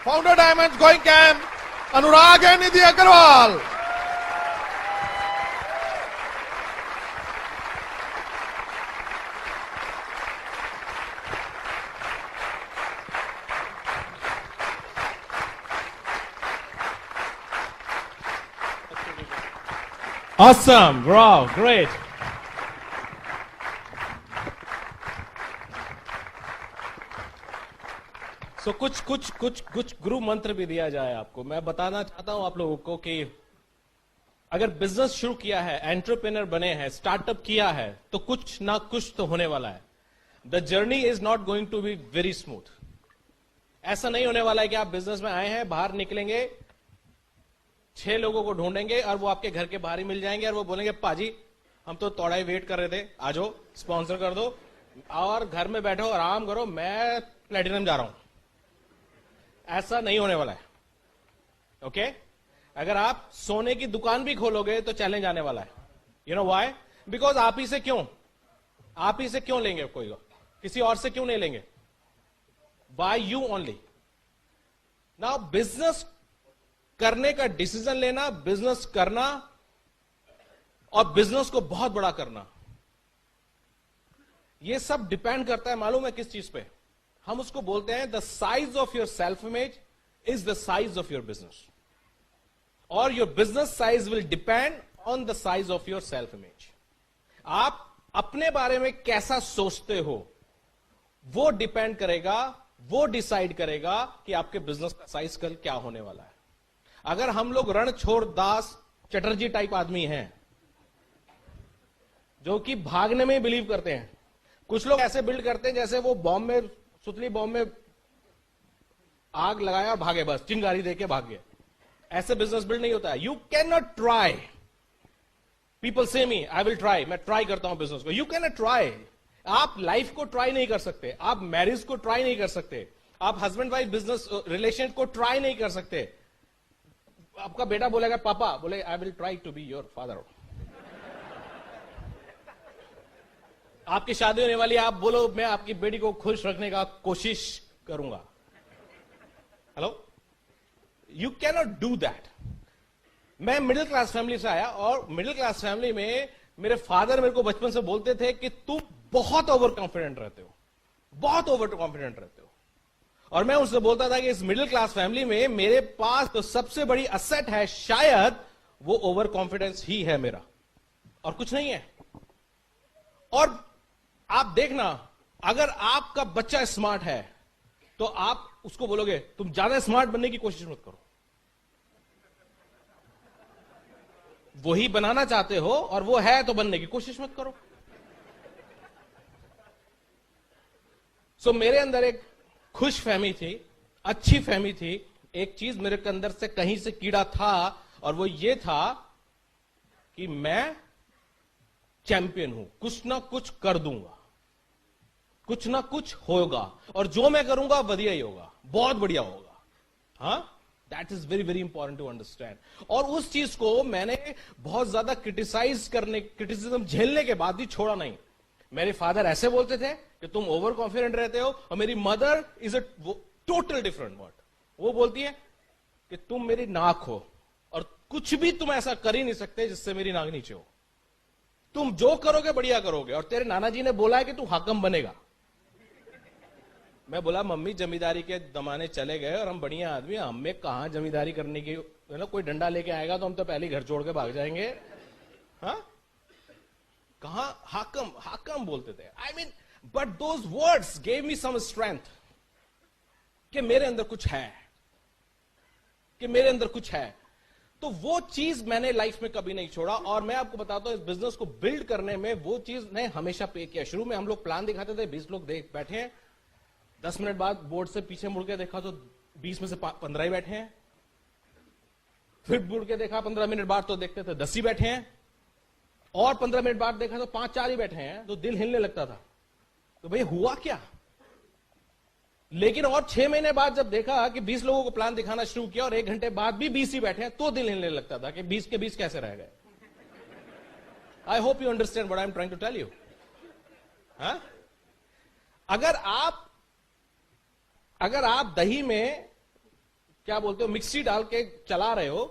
Founder Diamonds going camp, Anurag and Nidhi Agarwal. Awesome, wow, great. So कुछ गुरु मंत्र भी दिया जाए आपको। मैं बताना चाहता हूं आप लोगों को कि अगर बिजनेस शुरू किया है, एंटरप्रेन्योर बने हैं, स्टार्टअप किया है, तो कुछ ना कुछ तो होने वाला है। The journey is not going to be very smooth. ऐसा नहीं होने वाला है कि आप बिजनेस में आए हैं, बाहर निकलेंगे, 6 लोगों को ढूंढेंगे और वो आपके घर के बाहर ही मिल जाएंगे और वो बोलेंगे पाजी हम तो थोड़ा ही वेट कर रहे थे, आ जाओ स्पॉन्सर कर दो और घर में बैठो आराम करो, मैं प्लेटिनम जा रहा हूं। ऐसा नहीं होने वाला है। ओके अगर आप सोने की दुकान भी खोलोगे तो चैलेंज आने वाला है। You know why? बिकॉज आप ही से क्यों लेंगे, कोई किसी और से क्यों नहीं लेंगे? By you only. Now business करने का डिसीजन लेना, बिजनेस करना और बिजनेस को बहुत बड़ा करना, यह सब डिपेंड करता है मालूम है किस चीज पे? हम उसको बोलते हैं the size of your self image is the size of your business, और your business size will depend on the size of your self image. आप अपने बारे में कैसा सोचते हो वो डिपेंड करेगा, वो डिसाइड करेगा कि आपके बिजनेस का साइज कल क्या होने वाला है। अगर हम लोग रणछोड़ दास चटर्जी टाइप आदमी हैं जो कि भागने में बिलीव करते हैं, कुछ लोग ऐसे बिल्ड करते हैं जैसे वो बॉम्ब में, सुतली बॉम्ब में आग लगाया और भागे, बस चिंगारी देके भाग गए। ऐसे बिजनेस बिल्ड नहीं होता है। You can not try. People से मी आई विल ट्राई, मैं ट्राई करता हूं बिजनेस को। You can not try. आप लाइफ को ट्राई नहीं कर सकते, आप मैरिज को ट्राई नहीं कर सकते, आप हस्बैंड वाइफ बिजनेस रिलेशन को ट्राई नहीं कर सकते। आपका बेटा बोलेगा पापा, बोले I will try to be your father. आपकी शादी होने वाली, आप बोलो मैं आपकी बेटी को खुश रखने का कोशिश करूंगा। Hello, you can not do that. मैं मिडिल क्लास फैमिली से आया और मिडिल क्लास फैमिली में मेरे फादर मेरे को बचपन से बोलते थे कि तुम बहुत ओवर कॉन्फिडेंट रहते हो, बहुत ओवर कॉन्फिडेंट रहते हो। और मैं उनसे बोलता था कि इस मिडिल क्लास फैमिली में मेरे पास तो सबसे बड़ी असेट है, शायद वो ओवर कॉन्फिडेंस ही है मेरा, और कुछ नहीं है। और आप देखना, अगर आपका बच्चा स्मार्ट है तो आप उसको बोलोगे तुम ज्यादा स्मार्ट बनने की कोशिश मत करो। वही बनाना चाहते हो और वो है तो बनने की कोशिश मत करो। सो मेरे अंदर एक खुश फहमी थी, अच्छी फहमी थी। एक चीज मेरे के अंदर से कहीं से कीड़ा था और वो ये था कि मैं चैंपियन हूं, कुछ ना कुछ कर दूंगा, कुछ ना कुछ होगा, और जो मैं करूंगा बढ़िया ही होगा, बहुत बढ़िया होगा। हाँ, that is very very important to understand. और उस चीज को मैंने बहुत ज्यादा क्रिटिसिज्म झेलने के बाद भी छोड़ा नहीं। मेरे फादर ऐसे बोलते थे कि तुम ओवर कॉन्फिडेंट रहते हो, और मेरी mother is a total different word. वो बोलती है कि तुम मेरी नाक हो और कुछ भी तुम ऐसा कर ही नहीं सकते जिससे मेरी नाक नीचे हो। तुम जो करोगे बढ़िया करोगे, और तेरे नाना जी ने बोला है कि तू हाकम बनेगा। मैं बोला मम्मी जमींदारी के जमाने चले गए और हम बढ़िया आदमी, हमें कहां जमींदारी करने की, कोई डंडा लेके आएगा तो हम तो पहले घर छोड़ के भाग जाएंगे। हाँ, कहां हाकम हाकम बोलते थे। I mean, but those words gave me some strength कि मेरे अंदर कुछ है, कि मेरे अंदर कुछ है। तो वो चीज मैंने लाइफ में कभी नहीं छोड़ा। और मैं आपको बताता हूं, इस बिजनेस को बिल्ड करने में वो चीज ने हमेशा पे किया। शुरू में हम लोग प्लान दिखाते थे, 20 लोग देख बैठे हैं, 10 मिनट बाद बोर्ड से पीछे मुड़ के देखा तो 20 में से 15 ही बैठे हैं। फिर मुड़ के देखा 15 मिनट बाद तो देखते थे 10 ही बैठे हैं, और 15 मिनट बाद देखा तो 5-4 ही बैठे हैं। तो दिल हिलने लगता था, तो भाई हुआ क्या? लेकिन और 6 महीने बाद जब देखा कि 20 लोगों को प्लान दिखाना शुरू किया और 1 घंटे बाद भी 20 ही बैठे हैं, तो दिल हिलने लगता था कि 20 के 20 कैसे रह गए। I hope you understand what I am trying to tell you. अगर आप दही में क्या बोलते हो, मिक्सी डाल के चला रहे हो,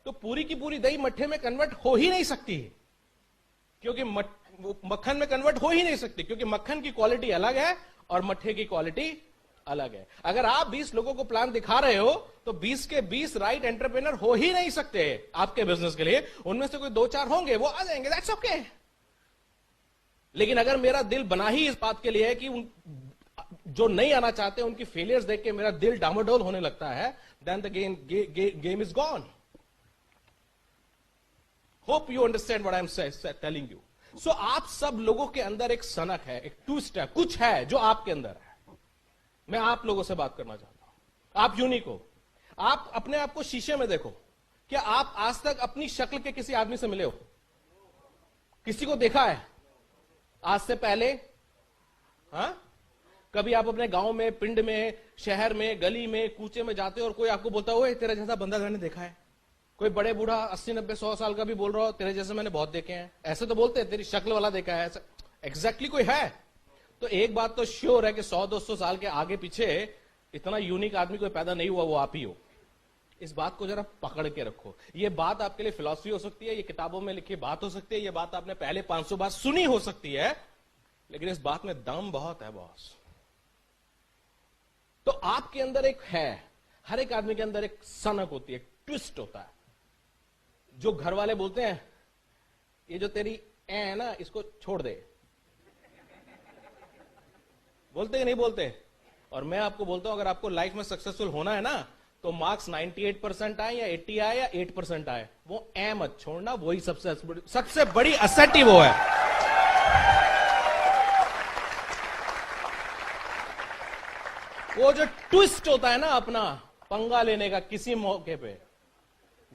तो पूरी की पूरी दही मट्ठे में कन्वर्ट हो ही नहीं सकती, क्योंकि मक्खन में कन्वर्ट हो ही नहीं सकती, क्योंकि मक्खन की क्वालिटी अलग है और मट्ठे की क्वालिटी अलग है। अगर आप 20 लोगों को प्लान दिखा रहे हो तो 20 के 20 राइट एंटरप्रेन्योर हो ही नहीं सकते आपके बिजनेस के लिए। उनमें से कोई 2-4 होंगे, वो आ जाएंगे, दैट्स ओके। लेकिन अगर मेरा दिल बना ही इस बात के लिए है कि जो नहीं आना चाहते उनकी फेलियर्स देख के मेरा दिल डामाडोल होने लगता है, then the game is gone. Hope you understand what I am telling you. So आप सब लोगों के अंदर एक सनक है, एक ट्विस्ट है, कुछ है जो आपके अंदर है। मैं आप लोगों से बात करना चाहता हूं। आप यूनिक हो। आप अपने आप को शीशे में देखो। क्या आप आज तक अपनी शक्ल के किसी आदमी से मिले हो? किसी को देखा है आज से पहले? हाँ, कभी आप अपने गांव में, पिंड में, शहर में, गली में, कूचे में जाते हो और कोई आपको बोलता हो, ओए तेरा जैसा बंदा मैंने देखा है। कोई बड़े बूढ़ा 80, 90, 100 साल का भी बोल रहा हो, तेरे जैसे मैंने बहुत देखे हैं। ऐसे तो बोलते हैं, तेरी शक्ल वाला देखा है। एग्जैक्टली कोई है? तो एक बात तो श्योर है कि 100-200 साल के आगे पीछे इतना यूनिक आदमी कोई पैदा नहीं हुआ, वो आप ही हो। इस बात को जरा पकड़ के रखो। ये बात आपके लिए फिलॉसफी हो सकती है, ये किताबों में लिखी बात हो सकती है, ये बात आपने पहले 500 बार सुनी हो सकती है, लेकिन इस बात में दम बहुत है बॉस। तो आपके अंदर एक है, हर एक आदमी के अंदर एक सनक होती है, एक ट्विस्ट होता है, जो घर वाले बोलते हैं ये जो तेरी है ना, इसको छोड़ दे। बोलते कि नहीं बोलते? और मैं आपको बोलता हूं, अगर आपको लाइफ में सक्सेसफुल होना है ना, तो मार्क्स 98% आए या 80 आए या 8% आए, वो मत छोड़ना, वही सबसे बड़ी असेट ही वो है। वो जो ट्विस्ट होता है ना अपना पंगा लेने का किसी मौके पे,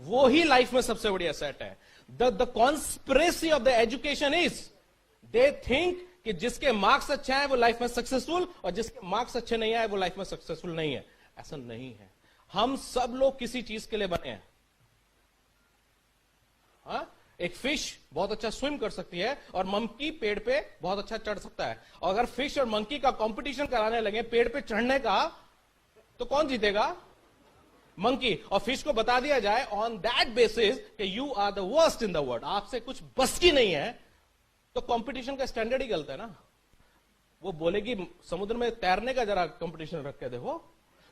वो ही लाइफ में सबसे बड़ी असेट है। The conspiracy of the education is, they think कि जिसके मार्क्स अच्छे आए वो लाइफ में सक्सेसफुल, और जिसके मार्क्स अच्छे नहीं आए वो लाइफ में सक्सेसफुल नहीं है। ऐसा नहीं है। हम सब लोग किसी चीज के लिए बने हैं। हाँ? एक फिश बहुत अच्छा स्विम कर सकती है और मंकी पेड़ पे बहुत अच्छा चढ़ सकता है। और अगर फिश और मंकी का कंपटीशन कराने लगे पेड़ पे चढ़ने का, तो कौन जीतेगा? मंकी। और फिश को बता दिया जाए ऑन दैट बेसिस कि you are the worst in the world, आपसे कुछ बस की नहीं है, तो कंपटीशन का स्टैंडर्ड ही गलत है ना। वो बोलेगी समुद्र में तैरने का जरा कंपटीशन रख के देखो,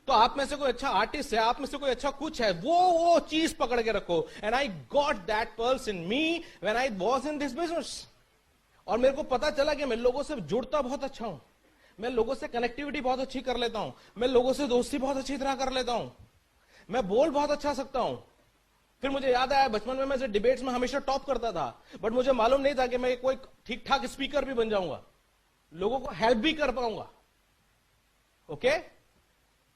तो आप में से कोई अच्छा आर्टिस्ट है, आप में से कोई अच्छा कुछ है, वो चीज पकड़ के रखो। And I got that purse in me when I was in this business. और मेरे को पता चला कि मैं लोगों से जुड़ता बहुत अच्छा हूं, मैं लोगों से कनेक्टिविटी बहुत अच्छी कर लेता हूं, मैं लोगों से दोस्ती बहुत अच्छी तरह कर लेता हूं, मैं बोल बहुत अच्छा सकता हूं। फिर मुझे याद आया बचपन में मैं डिबेट्स में हमेशा टॉप करता था, बट मुझे मालूम नहीं था कि मैं कोई ठीक ठाक स्पीकर भी बन जाऊंगा, लोगों को हेल्प भी कर पाऊंगा। ओके?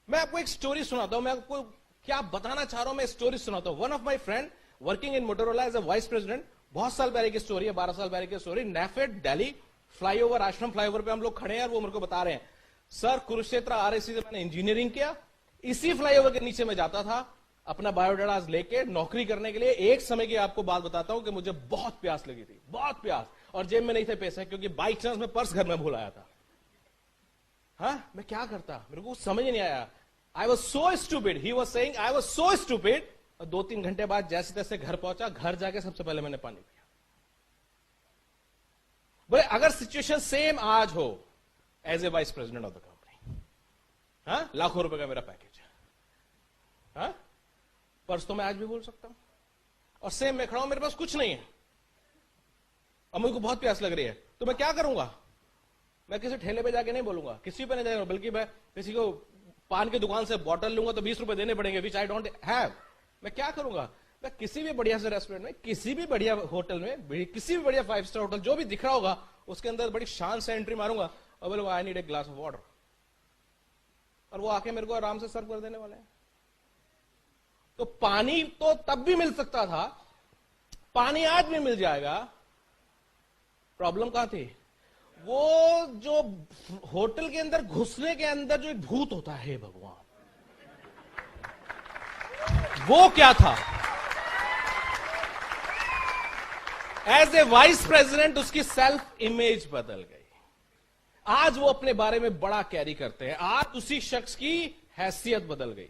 मैं आपको एक स्टोरी सुनाता हूं, मैं आपको क्या बताना चाह रहा हूं, मैं स्टोरी सुनाता हूं। One of my friend working in Motorola as a vice president, बहुत साल पहले की स्टोरी है, 12 साल पहले की स्टोरी। नेफेड दिल्ली फ्लाईओवर, आश्रम फ्लाईओवर पे हम लोग खड़े हैं और वो मेरे को बता रहे हैं, सर कुरुक्षेत्र आरएससी से मैंने इंजीनियरिंग किया, इसी फ्लाईओवर के नीचे में जाता था अपना बायोडाटा लेके नौकरी करने के लिए। एक समय की आपको बात बताता हूं कि मुझे बहुत प्यास लगी थी, बहुत प्यास, और जेब में नहीं थे पैसे, क्योंकि बाई चांस में पर्स घर में भूल आया था। हाँ, मैं क्या करता, मेरे को समझ नहीं आया। I was so stupid, he was saying I was so stupid. और 2-3 घंटे बाद जैसे तैसे घर पहुंचा, घर जाके सबसे पहले मैंने पानी पिया। बोले अगर सिचुएशन सेम आज हो, as a vice president of the company, हाँ, लाखों रुपए का मेरा पैकेज है, हाँ, पर्स तो मैं आज भी बोल सकता हूं, और सेम मैं खड़ा हूं, मेरे पास कुछ नहीं है, और मुझे को बहुत प्यास लग रही है, तो मैं क्या करूंगा? मैं किसी ठेले पे जाके नहीं बोलूंगा, किसी पे नहीं जाऊंगा, बल्कि मैं किसी को पान की दुकान से बॉटल लूंगा तो 20 रुपए देने पड़ेंगे, विच आई डोंट हैव। मैं क्या करूंगा? मैं किसी भी बढ़िया से रेस्टोरेंट में, किसी भी बढ़िया होटल में, किसी भी बढ़िया 5 स्टार होटल जो भी दिख रहा होगा, उसके अंदर बड़ी शान से एंट्री मारूंगा और बोलूंगा I need a glass of water, और वो आके मेरे को आराम से सर्व कर देने वाले हैं। तो पानी तो तब भी मिल सकता था, पानी आज भी मिल जाएगा। प्रॉब्लम कहां थी? वो जो होटल के अंदर घुसने के अंदर जो एक भूत होता है, भगवान, वो क्या था? एज ए वाइस प्रेसिडेंट उसकी सेल्फ इमेज बदल गई। आज वो अपने बारे में बड़ा कैरी करते हैं, आज उसी शख्स की हैसियत बदल गई।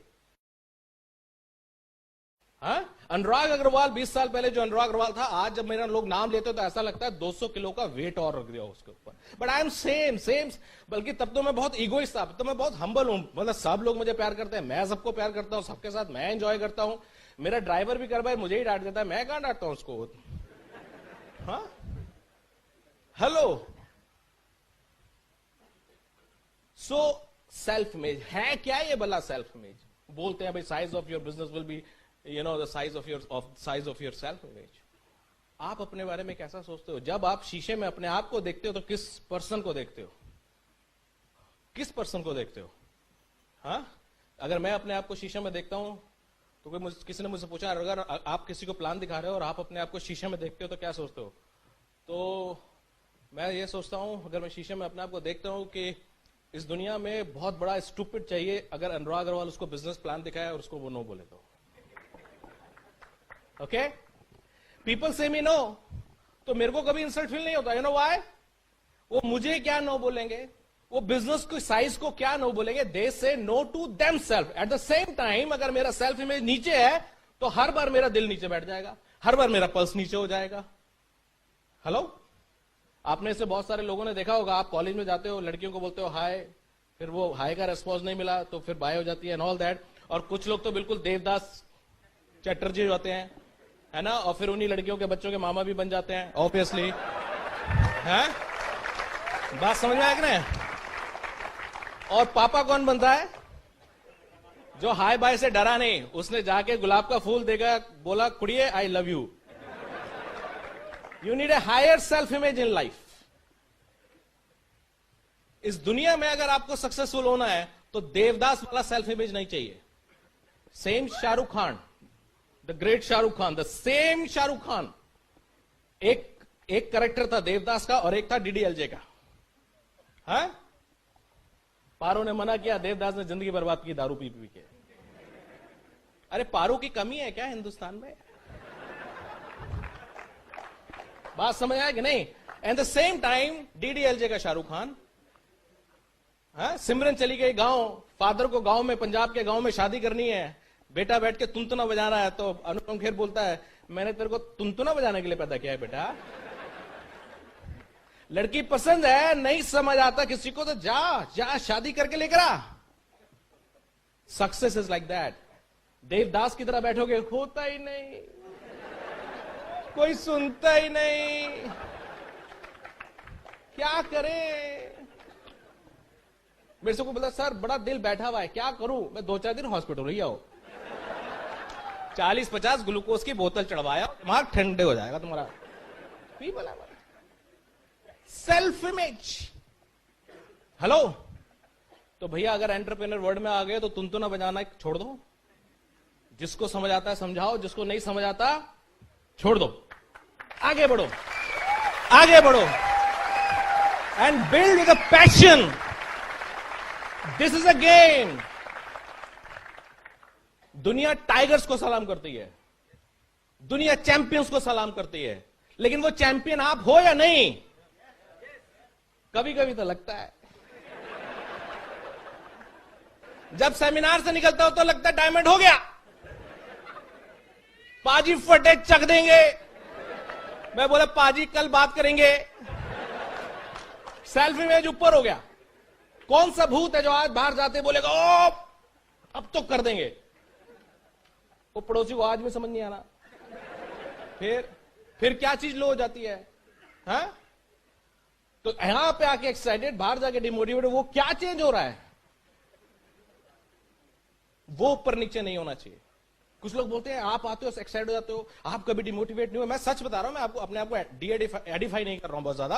हाँ, अनुराग अग्रवाल 20 साल पहले जो अनुराग अग्रवाल था, आज जब मेरा लोग नाम लेते हो तो ऐसा लगता है 200 किलो का वेट और रख दिया उसके ऊपर। बट आई एम सेम, बल्कि तब तो मैं बहुत इगोइस्ट था, तो मैं बहुत हम्बल हूं। मतलब सब लोग मुझे प्यार करते हैं, मैं सबको प्यार करता हूं, सबके साथ मैं एंजॉय करता हूं। मेरा ड्राइवर भी कर भाई मुझे ही डांट देता है, मैं कहां डांटता हूं उसको। हाँ, हेलो। सो सेल्फ इमेज है क्या ये भला? सेल्फ इमेज बोलते हैं भाई size of your business will be the size of your self image. आप अपने बारे में कैसा सोचते हो? जब आप शीशे में अपने आप को देखते हो तो किस पर्सन को देखते हो? किस पर्सन को देखते हो? हाँ, अगर मैं अपने आप को शीशे में देखता हूं तो किसी ने मुझसे पूछा अगर आप किसी को प्लान दिखा रहे हो और आप अपने आप को शीशे में देखते हो तो क्या सोचते हो? तो मैं ये सोचता हूं, अगर मैं शीशे में अपने आप को देखता हूं कि इस दुनिया में बहुत बड़ा स्टूपिड चाहिए अगर अनुराग अग्रवाल उसको बिजनेस प्लान दिखाए और उसको वो नो बोले तो। ओके, पीपल से मी नो, तो मेरे को कभी इंसल्ट फील नहीं होता। You know why? वो मुझे क्या नो बोलेंगे, वो बिजनेस की साइज को क्या नो बोलेंगे? They say no to themselves. At the same time अगर मेरा सेल्फ इमेज नीचे है तो हर बार मेरा दिल नीचे बैठ जाएगा, हर बार मेरा पल्स नीचे हो जाएगा। हेलो, आपने से बहुत सारे लोगों ने देखा होगा, आप कॉलेज में जाते हो, लड़कियों को बोलते हो हाय, फिर वो हाय का रेस्पॉन्स नहीं मिला तो फिर बाय हो जाती है एंड ऑल दैट। और कुछ लोग तो बिल्कुल देवदास चैटर्जी होते हैं, है ना, और फिर उन्हीं लड़कियों के बच्चों के मामा भी बन जाते हैं ऑब्वियसली। है बात समझ में आया कि नहीं? और पापा कौन बनता है? जो हाय बाय से डरा नहीं, उसने जाके गुलाब का फूल देगा, बोला कुड़िए I love you. You need a higher self-image in life. इस दुनिया में अगर आपको सक्सेसफुल होना है तो देवदास वाला सेल्फ इमेज नहीं चाहिए। Same Shahrukh Khan, the great Shahrukh Khan, the same Shahrukh Khan, एक कैरेक्टर था देवदास का और एक था डीडीएलजे का। हाँ, पारो ने मना किया, देवदास ने जिंदगी बर्बाद की दारू पी पी के। अरे पारो की कमी है क्या हिंदुस्तान में? बात समझ आया कि नहीं? Eight the same time DDLJ का शाहरुख खान। हाँ, सिमरन चली गई गांव, फादर को गांव में, पंजाब के गांव में शादी करनी है, बेटा बैठ के तुनतुना बजा रहा है, तो अनुपम खेर बोलता है मैंने तेरे को तुनतुना बजाने के लिए पैदा किया है बेटा। लड़की पसंद है, नहीं समझ आता किसी को तो जा शादी करके लेकर आ। Success is like that. Devdas की तरह बैठोगे, होता ही नहीं, कोई सुनता ही नहीं, क्या करें? मेरे से को बोला सर बड़ा दिल बैठा हुआ है, क्या करूं? मैं 2-4 दिन हॉस्पिटल ही आओ, 40-50 ग्लूकोज की बोतल चढ़वाया, दिमाग ठंडे हो जाएगा तुम्हारा। भी बोला सेल्फ इमेज। हेलो, तो भैया अगर एंटरप्रेन्योर वर्ल्ड में आ गए तो तुनतुना बजाना छोड़ दो, जिसको समझ आता है समझाओ, जिसको नहीं समझ आता छोड़ दो, आगे बढ़ो, आगे बढ़ो and build with a passion. This is a game. दुनिया टाइगर्स को सलाम करती है, दुनिया चैंपियंस को सलाम करती है, लेकिन वो चैंपियन आप हो या नहीं? कभी कभी तो लगता है, जब सेमिनार से निकलता हो तो लगता है डायमंड हो गया, पाजी फटे चक देंगे। मैं बोला पाजी कल बात करेंगे। सेल्फ इमेज ऊपर हो गया। कौन सा भूत है जो आज बाहर जाते बोलेगा ओ अब तो कर देंगे? वो पड़ोसी को आज भी समझ नहीं आना। फिर क्या चीज लो हो जाती है? हाँ? तो यहां पे आके एक्साइटेड, बाहर जाके डिमोटिवेटेड, वो क्या चेंज हो रहा है? वो ऊपर नीचे नहीं होना चाहिए। कुछ लोग बोलते हैं आप आते हो एक्साइटेड हो जाते हो, आप कभी डिमोटिवेट नहीं हो। मैं सच बता रहा हूं, मैं आपको अपने आप को एडिफाई नहीं कर रहा हूं बहुत ज्यादा,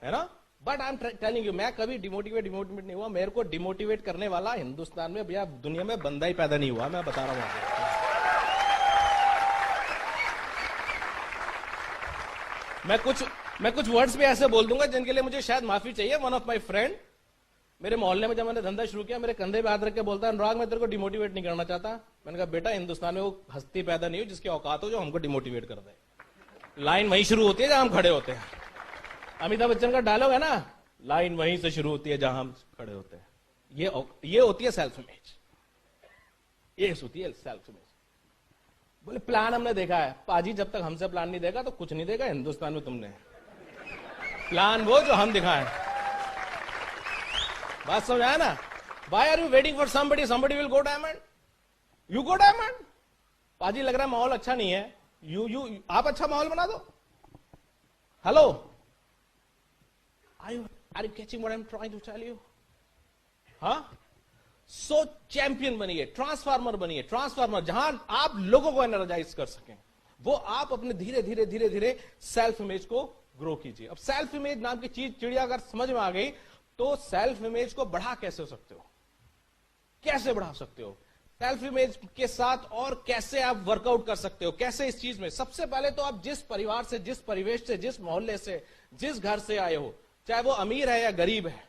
है ना, but I am telling you, मैं कभी डिमोटिवेट नहीं हुआ। मेरे को डिमोटिवेट करने वाला हिंदुस्तान में भैया दुनिया में बंदा ही पैदा नहीं हुआ, मैं बता रहा हूं आपको। मैं कुछ वर्ड्स भी ऐसे बोल दूंगा जिनके लिए मुझे शायद माफी चाहिए। वन ऑफ माय फ्रेंड मेरे मोहल्ले में जब मैंने धंधा शुरू किया, मेरे कंधे पे हाथ रख के बोलता है अनुराग मैं तेरे को डिमोटिवेट नहीं करना चाहता। मैंने कहा बेटा हिंदुस्तान में वो हस्ती पैदा नहीं हो जिसकी औकात हो जो हमको डिमोटिवेट कर दे। लाइन वहीं शुरू होती है जहां हम खड़े होते हैं। अमिताभ बच्चन का डायलॉग है ना, लाइन वहीं से शुरू होती है जहां हम खड़े होते हैं। ये होती है सेल्फ इमेज, ये होती है सेल्फ इमेज। बोले प्लान हमने देखा है। पाजी जब तक हमसे प्लान नहीं देखा तो कुछ नहीं देखा हिंदुस्तान में तुमने। प्लान वो जो हम दिखाएं। बात समझ आया ना? Why are you waiting for somebody? Somebody will go diamond, you go diamond. पाजी लग रहा है माहौल अच्छा नहीं है, यू आप अच्छा माहौल बना दो। Hello, are you catching what I am trying to tell you? हाँ, सो चैंपियन बनिए, ट्रांसफार्मर बनिए। ट्रांसफार्मर जहां आप लोगों को एनर्जाइज कर सकें, वो आप अपने धीरे धीरे धीरे धीरे सेल्फ इमेज को ग्रो कीजिए। अब सेल्फ इमेज नाम की चीज चिड़िया अगर समझ में आ गई तो सेल्फ इमेज को बढ़ा कैसे सकते हो? कैसे बढ़ा सकते हो सेल्फ इमेज के साथ? और कैसे आप वर्कआउट कर सकते हो? कैसे इस चीज में? सबसे पहले तो आप जिस परिवार से, जिस परिवेश से, जिस मोहल्ले से, जिस घर से आए हो, चाहे वो अमीर है या गरीब है,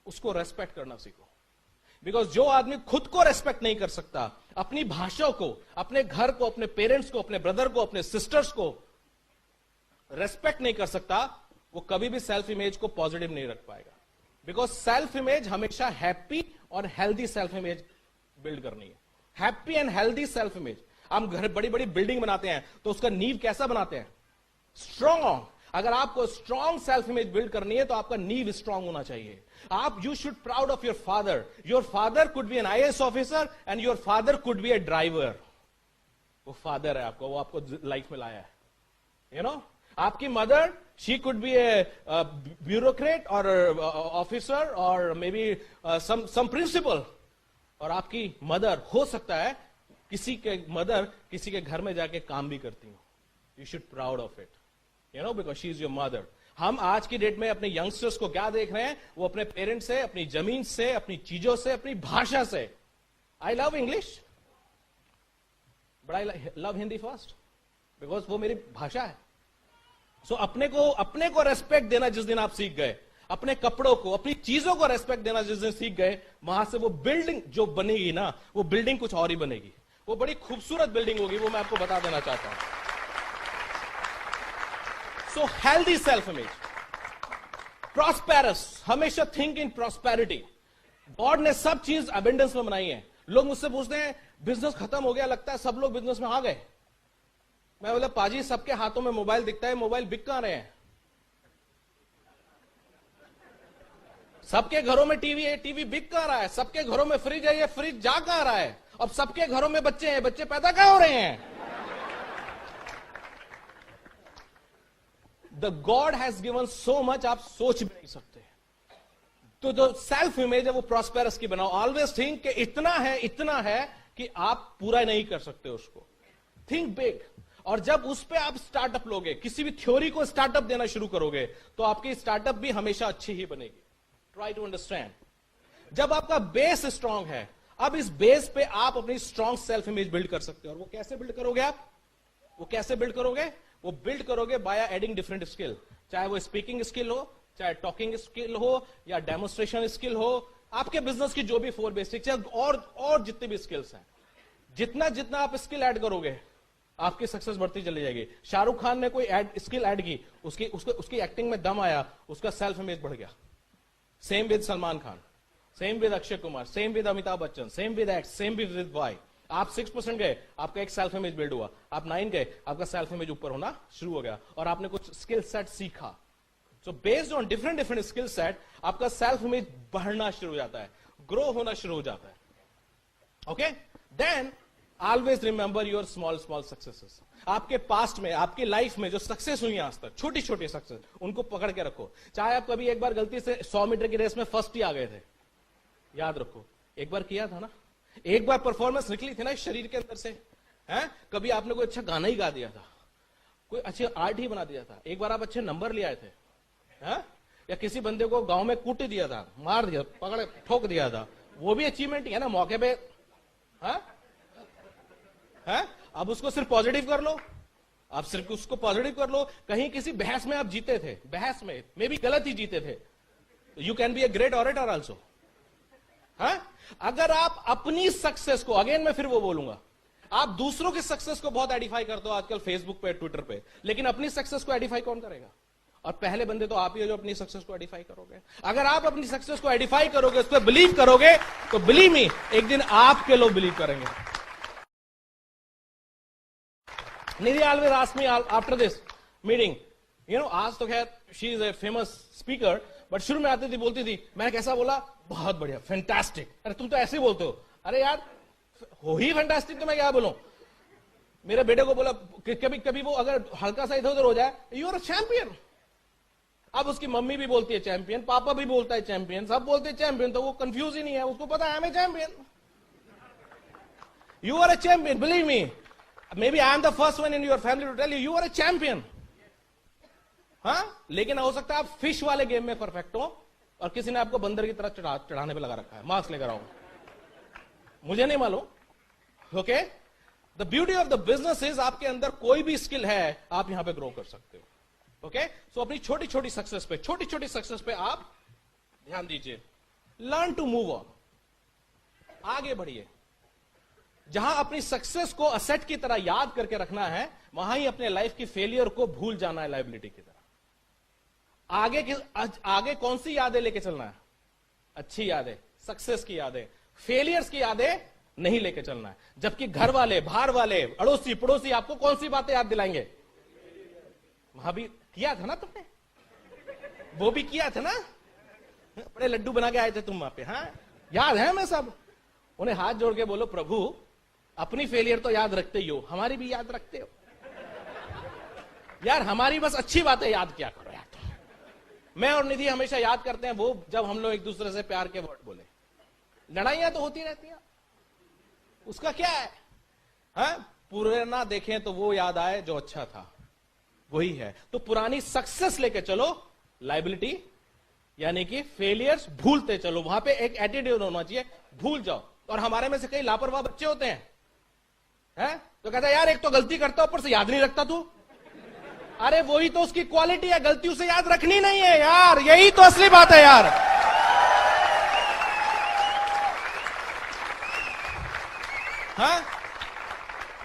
उसको रेस्पेक्ट करना सीखो। बिकॉज जो आदमी खुद को रेस्पेक्ट नहीं कर सकता, अपनी भाषा को, अपने घर को, अपने पेरेंट्स को, अपने ब्रदर को, अपने सिस्टर्स को रेस्पेक्ट नहीं कर सकता, वो कभी भी सेल्फ इमेज को पॉजिटिव नहीं रख पाएगा। बिकॉज सेल्फ इमेज हमेशा हैप्पी और हेल्दी सेल्फ इमेज बिल्ड करनी है। Happy and healthy self image. हम घर बड़ी बड़ी बिल्डिंग बनाते हैं तो उसका नींव कैसा बनाते हैं? स्ट्रॉन्ग। अगर आपको स्ट्रॉन्ग सेल्फ इमेज बिल्ड करनी है तो आपका नींव स्ट्रॉन्ग होना चाहिए। आप you should proud of your father. Your father could be an IAS officer and your father could be a driver. वो फादर है आपको, वो आपको लाइफ में लाया है। यू नो, आपकी mother, she could be a bureaucrat और ऑफिसर और मे बी सम प्रिंसिपल। और आपकी मदर हो सकता है किसी के घर में जाके काम भी करती हो। You should proud of it, you know, because she is your mother. हम आज की डेट में अपने यंगस्टर्स को क्या देख रहे हैं? वो अपने पेरेंट्स से, अपनी जमीन से, अपनी चीजों से, अपनी भाषा से। I love English but I love Hindi first because वो मेरी भाषा है। सो अपने को रेस्पेक्ट देना जिस दिन आप सीख गए, अपने कपड़ों को, अपनी चीजों को रेस्पेक्ट देना जिस दिन सीख गए, वहां से वो बिल्डिंग जो बनेगी ना, वो बिल्डिंग कुछ और ही बनेगी। वो बड़ी खूबसूरत बिल्डिंग होगी, वो मैं आपको बता देना चाहता हूं। So healthy self image, prosperous, हमेशा थिंक इन प्रॉस्पेरिटी। गॉड ने सब चीज अबेंडेंस में बनाई है। लोग मुझसे पूछते हैं बिजनेस खत्म हो गया, लगता है सब लोग बिजनेस में आ गए। मैं बोला पाजी, सबके हाथों में मोबाइल दिखता है, मोबाइल बिक कहां रहे हैं? सबके घरों में टीवी है, टीवी बिक कहां रहा है? सबके घरों में फ्रिज है, ये फ्रिज जा कहां रहा है? अब सबके घरों में बच्चे हैं, बच्चे पैदा कहां हो रहे हैं? The God has given so much, आप सोच भी नहीं सकते। तो जो सेल्फ इमेज है वो प्रॉस्पेरस की बनाओ। ऑलवेज थिंक कि इतना है कि आप पूरा नहीं कर सकते उसको। Think big. और जब उस पे आप स्टार्टअप लोगे, किसी भी थ्योरी को स्टार्टअप देना शुरू करोगे, तो आपकी स्टार्टअप भी हमेशा अच्छी ही बनेगी। Try to understand. जब आपका बेस स्ट्रांग है, अब इस बेस पे आप अपनी स्ट्रांग सेल्फ इमेज बिल्ड कर सकते हो। और वो कैसे बिल्ड करोगे आप? वो कैसे बिल्ड करोगे? वो बिल्ड करोगे बाय एडिंग डिफरेंट स्किल। चाहे वो स्पीकिंग स्किल हो, चाहे टॉकिंग स्किल हो, या डेमोन्स्ट्रेशन स्किल हो, आपके बिजनेस की जो भी 4 बेसिक्स है, और जितनी भी स्किल्स हैं, जितना आप स्किल ऐड करोगे, आपकी सक्सेस बढ़ती चली जाएगी। शाहरुख खान ने कोई स्किल ऐड की, उसकी एक्टिंग में दम आया, उसका सेल्फ इमेज बढ़ गया। Same with Salman Khan, same with Akshay Kumar, same with Amitabh Bachchan, same with X, same with Y. आप 6% गए, आपका एक सेल्फ इमेज बिल्ड हुआ। आप 9 गए, आपका सेल्फ इमेज ऊपर होना शुरू हो गया, और आपने कुछ स्किल सेट सीखा। So based on different skill set, आपका सेल्फ इमेज बढ़ना शुरू हो जाता है, ग्रो होना शुरू हो जाता है। Okay, then always remember your small successes. आपके पास्ट में, आपकी लाइफ में जो सक्सेस हुई आज तक, छोटी छोटी सक्सेस, उनको पकड़ के रखो। चाहे आप कभी एक बार गलती से 100 मीटर की रेस में फर्स्ट ही आ गए थे, याद रखो, एक बार किया था ना, एक बार परफॉर्मेंस निकली थी ना इस शरीर के अंदर से, हैं? कभी आपने कोई अच्छा गाना ही गा दिया था, कोई अच्छे आर्ट ही बना दिया था, एक बार आप अच्छे नंबर ले आए थे, हैं? या किसी बंदे को गांव में कूट दिया था, मार दिया, पकड़ ठोक दिया था, वो भी अचीवमेंट ही है ना मौके पे। हैं? अब उसको सिर्फ पॉजिटिव कर लो, आप सिर्फ उसको पॉजिटिव कर लो। कहीं किसी बहस में आप जीते थे, बहस में मे भी गलत ही जीते थे, you can be a great orator also. अगर आप अपनी सक्सेस को, अगेन मैं फिर वो बोलूंगा, आप दूसरों की सक्सेस को बहुत एडिफाई करते हो आजकल फेसबुक पे, ट्विटर पे, लेकिन अपनी सक्सेस को एडिफाई कौन करेगा? और पहले बंदे तो आप ही हो जो अपनी सक्सेस को एडिफाई करोगे। अगर आप अपनी सक्सेस को एडिफाई करोगे, उस पर बिलीव करोगे, तो बिलीव मी, एक दिन आपके लोग बिलीव करेंगे। Nidhi always asks me after this meeting, आज तो खैर she is a famous speaker, but शुरू में आती थी बोलती थी, मैंने कैसा बोला, बहुत बढ़िया, फैंटास्टिक। अरे तुम तो ऐसे ही बोलते हो। अरे यार हो ही फैंटास्टिक तो मैं क्या बोलूं। मेरे बेटे को बोला कभी कभी वो अगर हल्का सा इधर उधर हो जाए, यू आर अ चैंपियन। अब उसकी मम्मी भी बोलती है चैंपियन, पापा भी बोलता है चैंपियन, सब बोलते हैं चैंपियन, तो वो कंफ्यूज ही नहीं है, उसको पता है I am a champion. You are a champion, believe me. Maybe I am the first one in your family to tell you, you are a champion. हाँ, लेकिन हो सकता है आप फिश वाले गेम में परफेक्ट हो और किसी ने आपको बंदर की तरह चढ़ाने पे लगा रखा है, मार्क्स लेकर आओ, मुझे नहीं मालूम। Okay, the beauty of the business is आपके अंदर कोई भी स्किल है आप यहां पे ग्रो कर सकते हो। ओके, सो अपनी छोटी छोटी सक्सेस पे आप ध्यान दीजिए। लर्न टू मूव ऑन, आगे बढ़िए। जहां अपनी सक्सेस को असेट की तरह याद करके रखना है, वहां ही अपने लाइफ की फेलियर को भूल जाना है लायबिलिटी की तरह। आगे कौन सी यादें लेके चलना है? अच्छी यादें, सक्सेस की यादें, फेलियर्स की यादें नहीं लेके चलना है। जबकि घर वाले, बाहर वाले, अड़ोसी पड़ोसी आपको कौन सी बातें याद दिलाएंगे? वहां भी किया था ना तुमने, वो भी किया था ना, बड़े लड्डू बना के आए थे तुम वहां पे। हाँ, याद है मैं सब। उन्हें हाथ जोड़ के बोलो, प्रभु अपनी फेलियर तो याद रखते ही हो, हमारी भी याद रखते हो यार, हमारी बस अच्छी बातें याद किया करो यार। मैं और निधि हमेशा याद करते हैं वो जब हम लोग एक दूसरे से प्यार के वर्ड बोले। लड़ाइयां तो होती रहती हैं, उसका क्या है? हाँ, पुराना देखें तो वो याद आए जो अच्छा था, वही है। तो पुरानी सक्सेस लेके चलो, लायबिलिटी यानी कि फेलियर्स भूलते चलो। वहां पे एक एटीट्यूड होना चाहिए, भूल जाओ। और हमारे में से कई लापरवाह बच्चे होते हैं, तो कहता है यार एक तो गलती करता ऊपर से याद नहीं रखता तू। अरे वही तो उसकी क्वालिटी है, गलती उसे याद रखनी नहीं है यार, यही तो असली बात है यार। हाँ,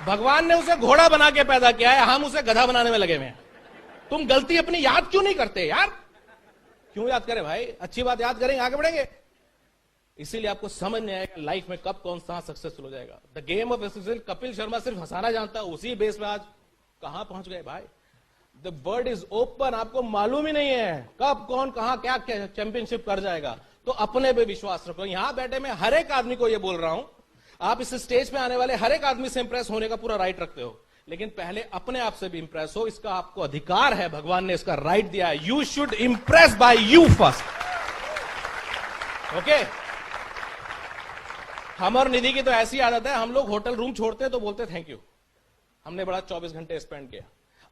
भगवान ने उसे घोड़ा बना के पैदा किया है, हम उसे गधा बनाने में लगे हुए हैं। तुम गलती अपनी याद क्यों नहीं करते यार? क्यों याद करें भाई? अच्छी बात याद करेंगे, आगे बढ़ेंगे। इसीलिए आपको समझ नहीं आएगा लाइफ में कब कौन सा सक्सेसफुल हो जाएगा। The game of success, Kapil Sharma सिर्फ हंसाना जानता है, उसी बेस में आज कहां पहुंच गए भाई। द वर्ल्ड इज ओपन, आपको मालूम ही नहीं है कब कौन कहां क्या चैंपियनशिप कर जाएगा। तो अपने पे विश्वास रखो। यहां बैठे मैं हर एक आदमी को यह बोल रहा हूं, आप इस स्टेज पे आने वाले हर एक आदमी से इंप्रेस होने का पूरा राइट रखते हो, लेकिन पहले अपने आप से भी इंप्रेस हो, इसका आपको अधिकार है, भगवान ने इसका राइट दिया है। You should impress by you first. Okay, हम और निधि की तो ऐसी आदत है, हम लोग होटल रूम छोड़ते हैं तो बोलते थैंक यू, हमने बड़ा 24 घंटे स्पेंड किया।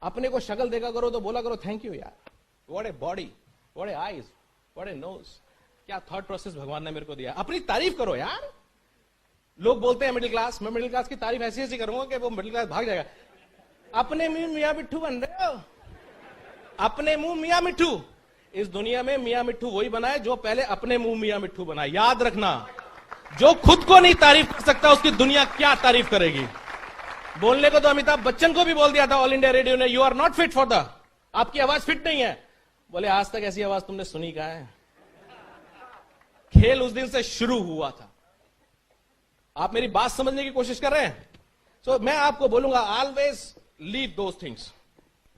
अपने को शक्ल देखा करो तो बोला करो थैंक यू यार, what a body, what a eyes, what a nose, क्या थॉट प्रोसेस भगवान ने मेरे को दिया। अपनी तारीफ करो यार। लोग बोलते हैं मिडिल क्लास, मैं मिडिल क्लास की तारीफ ऐसी ऐसी करूंगा कि वो मिडिल क्लास भाग जाएगा। अपने मुंह मियां मिट्ठू बन रहे हो, अपने मुंह मियां मिट्ठू। इस दुनिया में मियां मिट्ठू वही बनाए जो पहले अपने मुंह मियां मिट्ठू बनाए। याद रखना, जो खुद को नहीं तारीफ कर सकता उसकी दुनिया क्या तारीफ करेगी। बोलने को तो अमिताभ बच्चन को भी बोल दिया था ऑल इंडिया रेडियो ने, you are not fit for the, आपकी आवाज फिट नहीं है। बोले आज तक ऐसी आवाज तुमने सुनी कहां है? खेल उस दिन से शुरू हुआ था। आप मेरी बात समझने की कोशिश कर रहे हैं? सो मैं आपको बोलूंगा, always leave those things.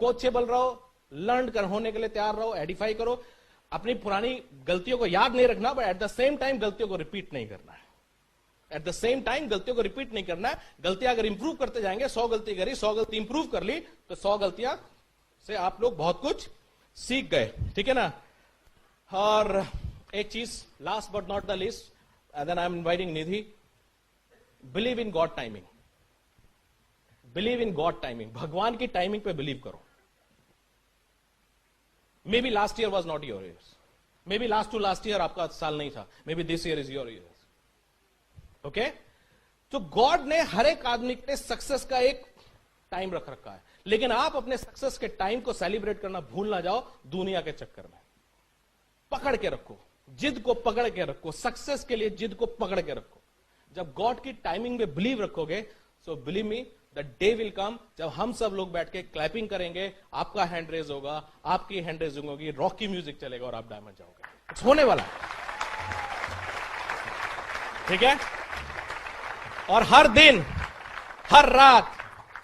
Coachable रहो, लर्न कर होने के लिए तैयार रहो, एडिफाई करो। अपनी पुरानी गलतियों को याद नहीं रखना, but at the same time गलतियों को रिपीट नहीं करना है। एट द सेम टाइम गलतियों को रिपीट नहीं करना है। गलतियां अगर इंप्रूव करते जाएंगे, 100 गलती करी, 100 गलती इंप्रूव कर ली, तो 100 गलतियां से आप लोग बहुत कुछ सीख गए। ठीक है ना? और एक चीज, last but not the least, then I am inviting Nidhi, believe in God timing. Believe in God timing, भगवान की टाइमिंग पे बिलीव करो। Maybe last year was not your year, maybe last to last year आपका साल नहीं था, maybe this year is your year. Okay, तो God ने हर एक आदमी के सक्सेस का एक टाइम रख रखा है, लेकिन आप अपने सक्सेस के टाइम को सेलिब्रेट करना भूल ना जाओ दुनिया के चक्कर में। पकड़ के रखो, जिद को पकड़ के रखो, सक्सेस के लिए जिद को पकड़ के रखो। जब गॉड की टाइमिंग में बिलीव रखोगे, so believe me, the day will come जब हम सब लोग बैठ के क्लैपिंग करेंगे, आपका हैंड रेज होगा, आपकी हैंड रेजिंग होगी, रॉकी म्यूजिक चलेगा और आप डायमंड जाओगे। होने वाला, ठीक है? और हर दिन, हर रात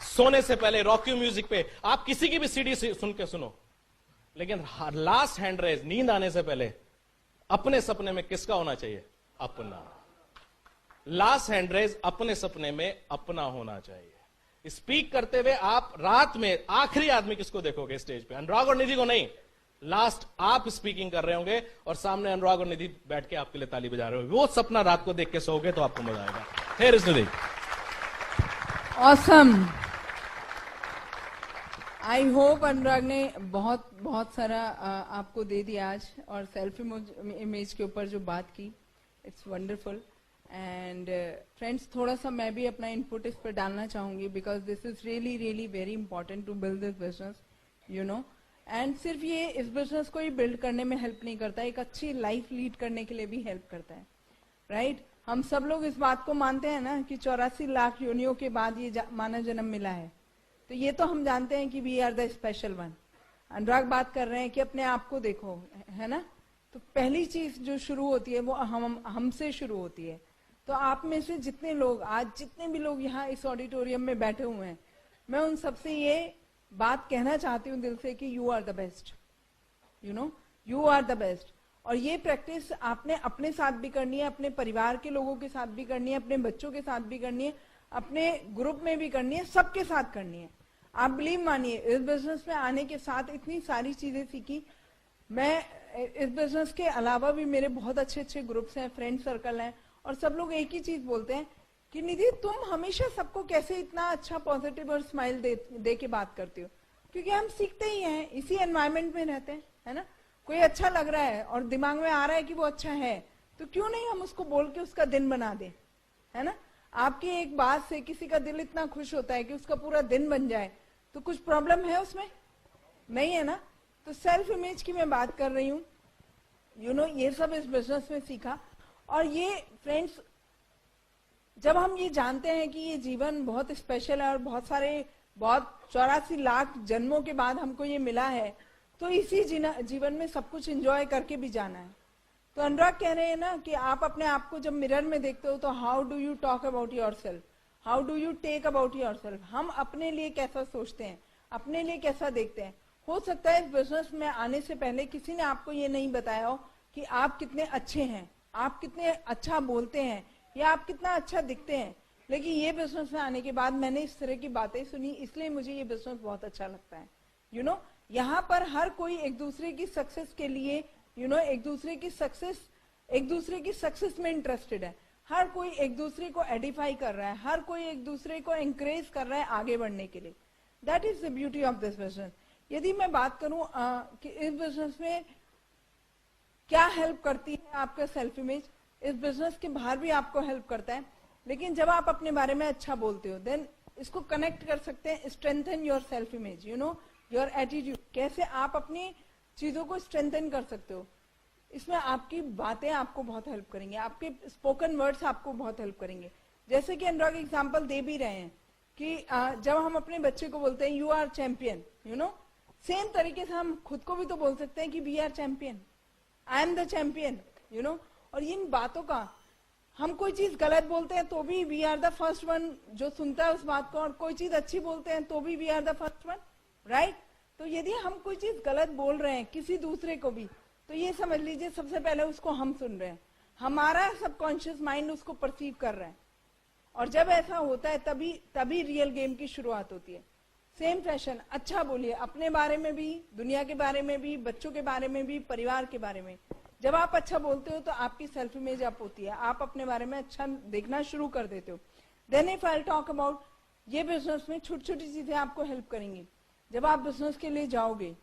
सोने से पहले रॉकी म्यूजिक पे आप किसी की भी सीडी सुन के सुनो, लेकिन लास्ट हैंड रेज नींद आने से पहले अपने सपने में किसका होना चाहिए? अपना। लास्ट हैंड रेज अपने सपने में अपना होना चाहिए। स्पीक करते हुए आप रात में आखिरी आदमी किसको देखोगे स्टेज पे? अनुराग और निधि को नहीं। लास्ट आप स्पीकिंग कर रहे होंगे और सामने अनुराग और निधि बैठ के आपके लिए ताली बजा रहे होंगे। वो सपना रात को देख के सोओगे तो आपको मजा आएगा। Here is Nidhi. Awesome. I hope Anurag ने बहुत बहुत सारा आपको दे दिया आज, और सेल्फ इमेज के ऊपर जो बात की, इट्स वंडरफुल। एंड फ्रेंड्स, थोड़ा सा मैं भी अपना इनपुट इस पर डालना चाहूंगी, because this is really really very important to build this business, you know. And सिर्फ ये इस बिजनेस को ही बिल्ड करने में हेल्प नहीं करता, एक अच्छी लाइफ लीड करने के लिए भी हेल्प करता है, राइट? हम सब लोग इस बात को मानते हैं ना कि 84 लाख योनियों के बाद ये मानव जन्म मिला है, तो ये तो हम जानते हैं कि we are the special one. Anurag बात कर रहे हैं कि अपने आप को देखो, है ना? तो पहली चीज जो शुरू होती है वो हमसे शुरू होती है। तो आप में से जितने लोग आज, जितने भी लोग यहाँ इस ऑडिटोरियम में बैठे हुए हैं, मैं उन सबसे ये बात कहना चाहती हूँ दिल से कि you are the best, you know, you are the best. और ये प्रैक्टिस आपने अपने साथ भी करनी है, अपने परिवार के लोगों के साथ भी करनी है, अपने बच्चों के साथ भी करनी है, अपने ग्रुप में भी करनी है, सबके साथ करनी है। आप बिलीव मानिए, इस बिजनेस में आने के साथ इतनी सारी चीजें सीखी। मैं इस बिजनेस के अलावा भी मेरे बहुत अच्छे अच्छे ग्रुप्स हैं, फ्रेंड सर्कल हैं, और सब लोग एक ही चीज बोलते हैं कि निधि, तुम हमेशा सबको कैसे इतना अच्छा पॉजिटिव और स्माइल दे के बात करती हो? क्योंकि हम सीखते ही हैं, इसी एनवायरमेंट में रहते हैं, है ना? कोई अच्छा लग रहा है और दिमाग में आ रहा है कि वो अच्छा है, तो क्यों नहीं हम उसको बोल के उसका दिन बना दें, है ना? आपकी एक बात से किसी का दिल इतना खुश होता है कि उसका पूरा दिन बन जाए, तो कुछ प्रॉब्लम है उसमें? नहीं है ना? तो सेल्फ इमेज की मैं बात कर रही हूँ, यू नो, ये सब इस बिजनेस में सीखा। और ये फ्रेंड्स, जब हम ये जानते हैं कि ये जीवन बहुत स्पेशल है और बहुत 84 लाख जन्मों के बाद हमको ये मिला है, तो इसी जीवन में सब कुछ एंजॉय करके भी जाना है। तो अनुराग कह रहे हैं ना कि आप अपने आप को जब मिरर में देखते हो तो how do you talk about yourself, how do you take about yourself. हम अपने लिए कैसा सोचते हैं, अपने लिए कैसा देखते हैं। हो सकता है इस बिजनेस में आने से पहले किसी ने आपको ये नहीं बताया हो कि आप कितने अच्छे हैं, आप कितने अच्छा बोलते हैं, या आप कितना अच्छा दिखते हैं, लेकिन ये बिजनेस में आने के बाद मैंने इस तरह की बातें सुनी, इसलिए मुझे ये बिजनेस बहुत अच्छा लगता है। यू नो, यहाँ पर हर कोई एक दूसरे की सक्सेस के लिए, यू नो, एक दूसरे की सक्सेस में इंटरेस्टेड है। हर कोई एक दूसरे को एडिफाई कर रहा है, हर कोई एक दूसरे को एंकरेज कर रहा है आगे बढ़ने के लिए। That is the beauty of this business. यदि मैं बात करूं कि इस बिजनेस में क्या हेल्प करती है आपका सेल्फ इमेज, इस बिजनेस के बाहर भी आपको हेल्प करता है, लेकिन जब आप अपने बारे में अच्छा बोलते हो, देन इसको कनेक्ट कर सकते हैं, strengthen your self image, you know, your attitude. कैसे आप अपनी चीजों को स्ट्रेंथन कर सकते हो, इसमें आपकी बातें आपको बहुत हेल्प करेंगे, आपके स्पोकन वर्ड्स आपको बहुत हेल्प करेंगे। जैसे कि अनुराग एग्जाम्पल दे भी रहे हैं कि जब हम अपने बच्चे को बोलते हैं you are champion, you know, same तरीके से हम खुद को भी तो बोल सकते हैं कि we are champion, I am the champion, you know. और इन बातों का, हम कोई चीज गलत बोलते हैं तो भी we are the first one जो सुनता है उस बात को, और कोई चीज अच्छी बोलते हैं तो भी we are the first one, right? तो यदि हम कोई चीज गलत बोल रहे हैं किसी दूसरे को भी, तो ये समझ लीजिए सबसे पहले उसको हम सुन रहे हैं, हमारा सबकॉन्शियस माइंड उसको परसीव कर रहा है। और जब ऐसा होता है तभी रियल गेम की शुरुआत होती है। सेम फैशन, अच्छा बोलिए, अपने बारे में भी, दुनिया के बारे में भी, बच्चों के बारे में भी, परिवार के बारे में। जब आप अच्छा बोलते हो तो आपकी सेल्फ इमेज अप होती है, आप अपने बारे में अच्छा देखना शुरू कर देते हो। Then if I talk about ये बिजनेस में छोटी छोटी चीजें आपको हेल्प करेंगी। जब आप बिजनेस के लिए जाओगे,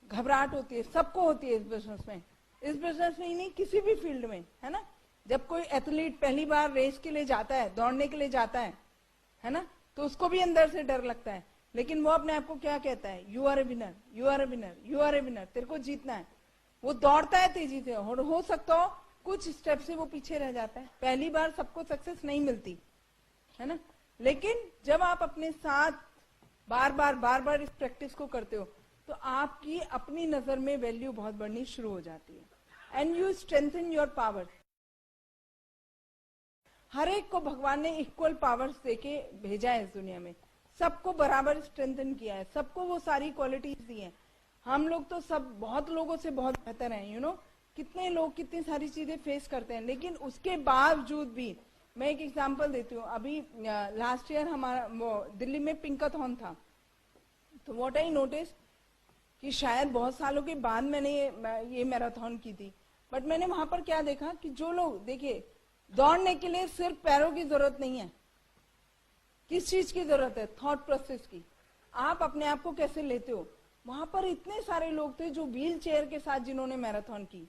घबराहट होती है, सबको होती है इस बिजनेस में ही नहीं, किसी भी फील्ड में, है ना। जब कोई एथलीट पहली बार रेस के लिए जाता है, दौड़ने के लिए जाता है ना, तो उसको भी अंदर से डर लगता है, लेकिन वो अपने आप को क्या कहता है, you are a winner, you are a winner, you are a winner, तेरे को जीतना है। वो दौड़ता है तेजी से, और हो सकता हो कुछ स्टेप से वो पीछे रह जाता है, पहली बार सबको सक्सेस नहीं मिलती, है ना। लेकिन जब आप अपने साथ बार बार इस प्रैक्टिस को करते हो, तो आपकी अपनी नजर में वैल्यू बहुत बढ़नी शुरू हो जाती है। And you strengthen your power. हर एक को भगवान ने इक्वल पावर्स देके भेजा है इस दुनिया में, सबको बराबर स्ट्रेंथन किया है, सबको वो सारी क्वालिटीज दी हैं। हम लोग तो सब बहुत लोगों से बहुत बेहतर हैं, यू नो, कितने लोग कितनी सारी चीजें फेस करते हैं, लेकिन उसके बावजूद भी मैं एक एग्जांपल देती हूँ। अभी लास्ट ईयर हमारा वो दिल्ली में पिंकाथॉन था, तो व्हाट आई नोटिस कि शायद बहुत सालों के बाद मैंने ये मैराथन की थी, बट मैंने वहां पर क्या देखा कि जो लोग, देखिए, दौड़ने के लिए सिर्फ पैरों की जरूरत नहीं है, किस चीज की जरूरत है? थॉट प्रोसेस की। आप अपने आप को कैसे लेते हो? वहां पर इतने सारे लोग थे जो व्हील चेयर के साथ जिन्होंने मैराथन की,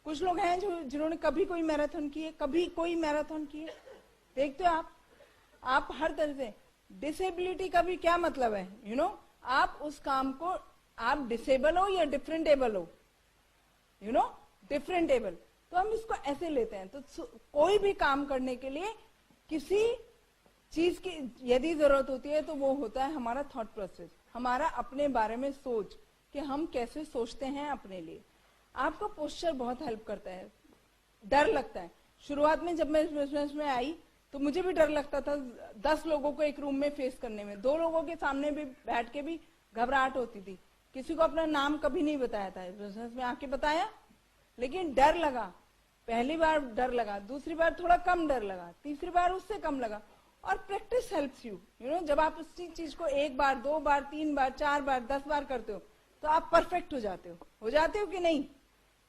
कुछ लोग हैं जो जिन्होंने कभी कोई मैराथन की है, कभी कोई मैराथन की है। देखते हो आप हर तरह से। डिसेबिलिटी का भी क्या मतलब है, यू नो, आप उस काम को, आप डिसेबल हो या डिफरेंटेबल हो, यू नो, डिफरेंटेबल, तो हम इसको ऐसे लेते हैं। तो कोई भी काम करने के लिए किसी चीज की यदि जरूरत होती है तो वो होता है हमारा थॉट प्रोसेस, हमारा अपने बारे में सोच, कि हम कैसे सोचते हैं अपने लिए। आपका पोस्चर बहुत हेल्प करता है। डर लगता है, शुरुआत में जब मैं इस बिजनेस में आई तो मुझे भी डर लगता था 10 लोगों को एक रूम में फेस करने में, 2 लोगों के सामने भी बैठ के भी घबराहट होती थी। किसी को अपना नाम कभी नहीं बताया था, इस बिजनेस में आके बताया, लेकिन डर लगा। पहली बार डर लगा, दूसरी बार थोड़ा कम डर लगा, तीसरी बार उससे कम लगा। और practice helps you, you know, जब आप उसी चीज को 1 बार, 2 बार, 3 बार, 4 बार, 10 बार करते हो तो आप परफेक्ट हो जाते हो कि नहीं?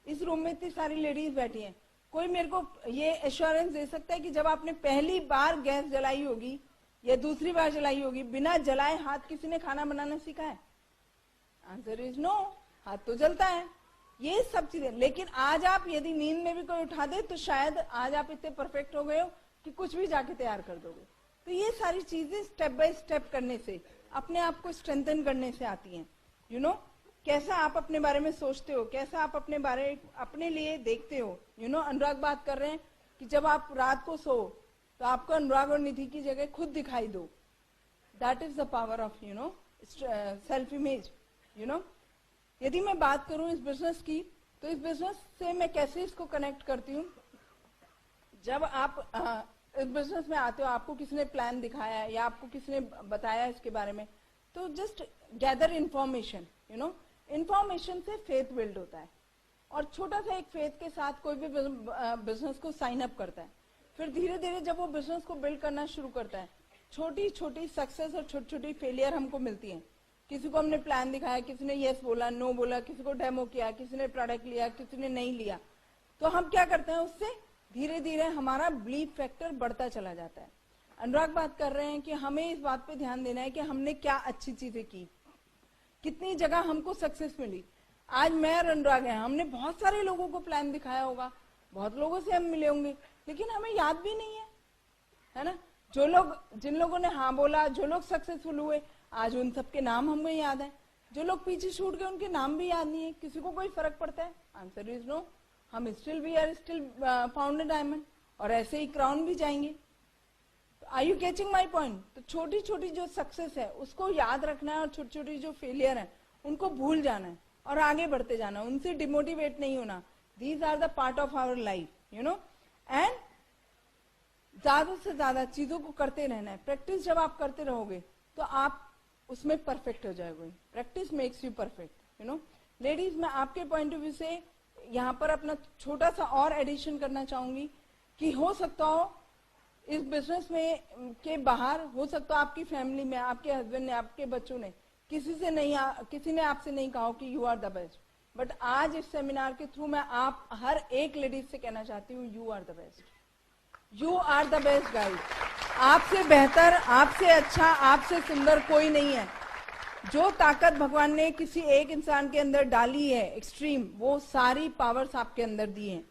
इस रूम में इतनी सारी लेडीज बैठी हैं, कोई मेरे को ये एश्योरेंस दे सकता है कि जब आपने पहली बार गैस जलाई होगी या दूसरी बार जलाई होगी, बिना जलाए हाथ किसी ने खाना बनाना सीखा है? आंसर इज नो, हाथ तो जलता है। ये सब चीजें, लेकिन आज आप यदि नींद में भी कोई उठा दे तो शायद आज आप इतने परफेक्ट हो गए हो कि कुछ भी जाके तैयार कर दोगे। तो ये सारी चीजें स्टेप बाय स्टेप करने से, अपने आप को स्ट्रेंथन करने से आती हैं। यू नो, कैसा आप अपने बारे में सोचते हो, कैसा आप अपने लिए देखते हो। यू नो, अनुराग बात कर रहे हैं कि जब आप रात को सो तो आपको अनुराग और निधि की जगह खुद दिखाई दो। That is the power of, you know, self image. You know, यदि मैं बात करूं इस बिजनेस की, तो इस बिजनेस से मैं कैसे इसको कनेक्ट करती हूँ। जब आप इस बिजनेस में आते हो, आपको किसी ने प्लान दिखाया है या आपको किसी ने बताया इसके बारे में, तो just gather information. You know, information से फेथ बिल्ड होता है, और छोटा सा एक फेथ के साथ कोई भी बिजनेस को साइन अप करता है। फिर धीरे धीरे जब वो बिजनेस को बिल्ड करना शुरू करता है, छोटी छोटी सक्सेस और छोटी छोटी फेलियर हमको मिलती है। किसी को हमने प्लान दिखाया, किसी ने यस बोला, नो बोला, किसी को डेमो किया, किसी ने प्रोडक्ट लिया, किसी ने नहीं लिया, तो हम क्या करते हैं, उससे धीरे धीरे हमारा बिलीफ फैक्टर बढ़ता चला जाता है। अनुराग बात कर रहे हैं कि हमें इस बात पे ध्यान देना है कि हमने क्या अच्छी चीजें की, कितनी जगह हमको सक्सेस मिली। आज मैं और अनुराग हैं, हमने बहुत सारे लोगों को प्लान दिखाया होगा, बहुत लोगों से हम मिले होंगे, लेकिन हमें याद भी नहीं है ना। जिन लोगों ने हाँ बोला, जो लोग सक्सेसफुल हुए, आज उन सबके नाम हमें याद है। जो लोग पीछे छूट गए, उनके नाम भी याद नहीं है। किसी को कोई फर्क पड़ता है? Answer is no. हम we are still found a diamond, और ऐसे ही क्राउन भी जाएंगे। Are you catching my point? तो छोटी छोटी जो सक्सेस है उसको याद रखना है, और छोटी छोटी जो फेलियर है उनको भूल जाना है और आगे बढ़ते जाना है, उनसे डिमोटिवेट नहीं होना। These are the part of our life, you know. And ज्यादा से ज्यादा चीजों को करते रहना है। प्रैक्टिस जब आप करते रहोगे तो आप उसमें परफेक्ट हो जाओगे। Practice makes you perfect, you know. Ladies, मैं आपके पॉइंट ऑफ व्यू से यहाँ पर अपना छोटा सा और एडिशन करना चाहूंगी कि हो सकता हो इस बिजनेस में के बाहर, हो सकता हो आपकी फैमिली में, आपके हस्बैंड ने, आपके बच्चों ने, किसी ने आपसे नहीं कहा कि you are the best, but आज इस सेमिनार के थ्रू मैं आप हर एक लेडीज से कहना चाहती हूँ, you are the best, you are the best guys. आपसे बेहतर, आपसे अच्छा, आपसे सुंदर कोई नहीं है। जो ताकत भगवान ने किसी एक इंसान के अंदर डाली है एक्सट्रीम, वो सारी पावर्स आपके अंदर दी हैं।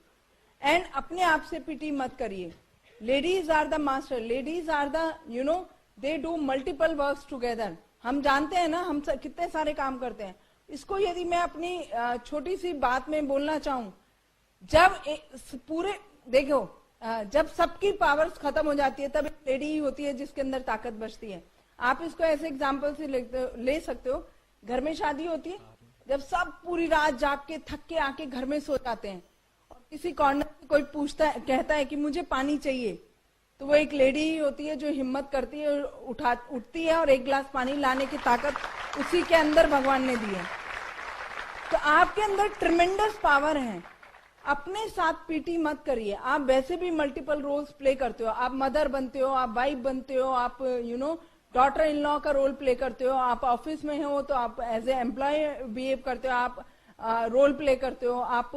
एंड अपने आप से पिटी मत करिए। Ladies are the master, ladies are the, you know, they do multiple works together. हम जानते हैं ना, हम कितने सारे काम करते हैं। इसको यदि मैं अपनी छोटी सी बात में बोलना चाहूं, जब पूरे देखो, जब सबकी पावर्स खत्म हो जाती है तब एक लेडी ही होती है जिसके अंदर ताकत बचती है। आप इसको ऐसे एग्जाम्पल से ले सकते हो। घर में शादी होती है, जब सब पूरी रात जाग के थक के आके घर में सो जाते हैं और किसी कॉर्नर से कोई पूछता है, कहता है कि मुझे पानी चाहिए, तो वो एक लेडी ही होती है जो हिम्मत करती है, उठती है और एक गिलास पानी लाने की ताकत उसी के अंदर भगवान ने दी है। तो आपके अंदर ट्रिमेंडस पावर है। अपने साथ पीटी मत करिए। आप वैसे भी मल्टीपल रोल्स प्ले करते हो, आप मदर बनते हो, आप वाइफ बनते हो, आप डॉटर इन लॉ का रोल प्ले करते हो, आप ऑफिस में हो तो आप एज ए एम्प्लॉय बिहेव करते हो, आप रोल प्ले करते हो, आप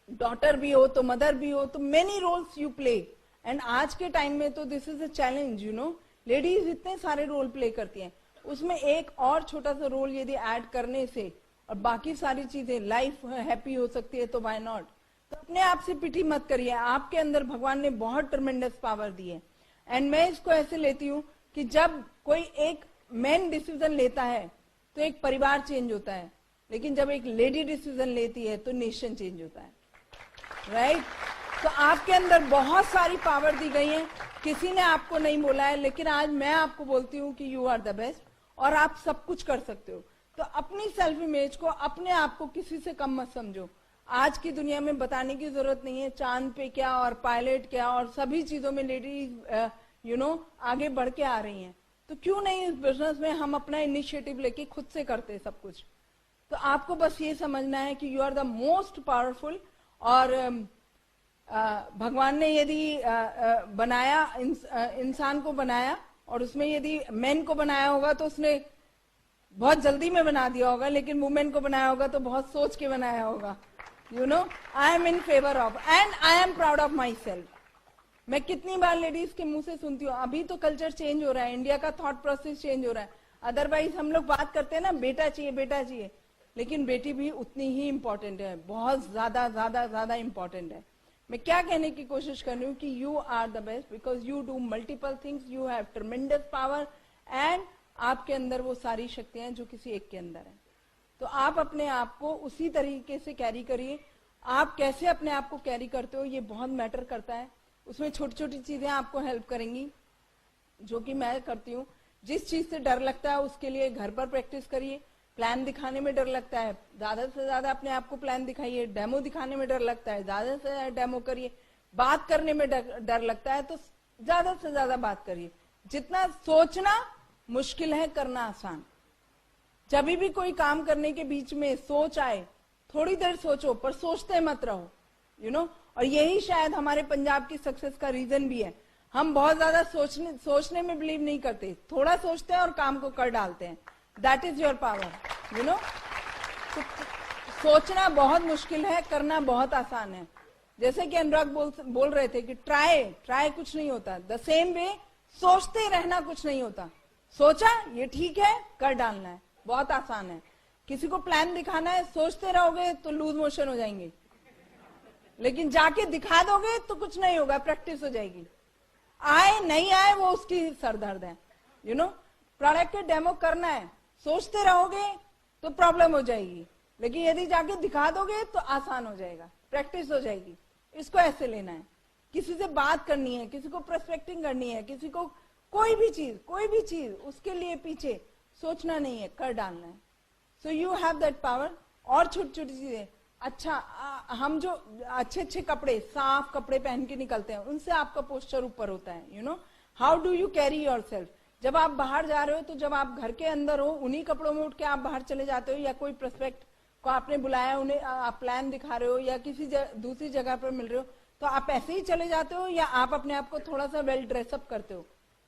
डॉटर भी हो तो मदर भी हो, तो many roles you play. And आज के टाइम में तो this is a challenge, ladies इतने सारे रोल प्ले करती हैं, उसमें एक और छोटा सा रोल यदि ऐड करने से और बाकी सारी चीजें लाइफ हैप्पी हो सकती है, तो व्हाई नॉट। तो अपने आप से पिटी मत करिए। आपके अंदर भगवान ने बहुत ट्रमेंडस पावर दी है। एंड मैं इसको ऐसे लेती हूँ कि जब कोई एक मैन डिसीजन लेता है तो एक परिवार चेंज होता है, लेकिन जब एक लेडी डिसीजन लेती है तो नेशन चेंज होता है, राइट? तो आपके अंदर बहुत सारी पावर दी गई है, किसी ने आपको नहीं बोला है, लेकिन आज मैं आपको बोलती हूँ कि यू आर द बेस्ट और आप सब कुछ कर सकते हो। तो अपनी सेल्फ इमेज को, अपने आप को किसी से कम मत समझो। आज की दुनिया में बताने की जरूरत नहीं है चांद पे क्या और पायलट क्या और सभी चीजों में लेडीज आगे बढ़ के आ रही हैं। तो क्यों नहीं इस बिजनेस में हम अपना इनिशिएटिव लेके खुद से करते हैं सब कुछ। तो आपको बस ये समझना है कि you are the most powerful. और भगवान ने यदि बनाया, इंसान को बनाया और उसमें यदि मैन को बनाया होगा तो उसने बहुत जल्दी में बना दिया होगा, लेकिन वुमेन को बनाया होगा तो बहुत सोच के बनाया होगा। I am in favour of and I am proud of my self. मैं कितनी बार लेडीज के मुंह से सुनती हूँ, अभी तो कल्चर चेंज हो रहा है, इंडिया का थॉट प्रोसेस चेंज हो रहा है। अदरवाइज हम लोग बात करते हैं ना, बेटा चाहिए बेटा चाहिए, लेकिन बेटी भी उतनी ही इंपॉर्टेंट है, बहुत ज्यादा ज्यादा ज्यादा इंपॉर्टेंट है। मैं क्या कहने की कोशिश कर रही हूँ कि you are the best because you do multiple things, you have tremendous power and आपके अंदर वो सारी शक्तियां जो किसी एक के अंदर है। तो आप अपने आप को उसी तरीके से कैरी करिए। आप कैसे अपने आप को कैरी करते हो ये बहुत मैटर करता है। उसमें छोटी छोटी चीजें आपको हेल्प करेंगी, जो कि मैं करती हूँ। जिस चीज से डर लगता है उसके लिए घर पर प्रैक्टिस करिए। प्लान दिखाने में डर लगता है, ज्यादा से ज्यादा अपने आप को प्लान दिखाइए। डेमो दिखाने में डर लगता है, ज्यादा से ज्यादा डेमो करिए। बात करने में डर लगता है तो ज्यादा से ज्यादा बात करिए। जितना सोचना मुश्किल है, करना आसान। जब भी कोई काम करने के बीच में सोच आए, थोड़ी देर सोचो, पर सोचते मत रहो, और यही शायद हमारे पंजाब की सक्सेस का रीजन भी है। हम बहुत ज्यादा सोचने में बिलीव नहीं करते, थोड़ा सोचते हैं और काम को कर डालते हैं। दैट इज योर पावर, तो सोचना बहुत मुश्किल है, करना बहुत आसान है। जैसे कि अनुराग बोल रहे थे कि ट्राई कुछ नहीं होता। द सेम वे सोचते रहना कुछ नहीं होता। सोचा ये ठीक है, कर डालना है, बहुत आसान है। किसी को प्लान दिखाना है, सोचते रहोगे तो लूज मोशन हो जाएंगे, लेकिन जाके दिखा दोगे तो कुछ नहीं होगा, प्रैक्टिस हो जाएगी। आए नहीं आए वो उसकी सरदर्द है। प्रोडक्ट के डेमो करना है, सोचते रहोगे तो प्रॉब्लम हो जाएगी, लेकिन यदि जाके दिखा दोगे तो आसान हो जाएगा, प्रैक्टिस हो जाएगी। इसको ऐसे लेना है। किसी से बात करनी है, किसी को प्रोस्पेक्टिंग करनी है, किसी को कोई भी चीज, उसके लिए पीछे सोचना नहीं है, कर डालना है। So you have that power. और छोटी छोटी चीजें, अच्छा हम जो अच्छे कपड़े, साफ कपड़े पहन के निकलते हैं, उनसे आपका पोस्चर ऊपर होता है। How do you carry your self. जब आप बाहर जा रहे हो तो जब आप घर के अंदर हो, उन्हीं कपड़ों में उठ के आप बाहर चले जाते हो, या कोई प्रोस्पेक्ट को आपने बुलाया, उन्हें आप प्लान दिखा रहे हो, या किसी दूसरी जगह पर मिल रहे हो, तो आप ऐसे ही चले जाते हो, या आप अपने आप को थोड़ा सा वेल ड्रेसअप करते हो।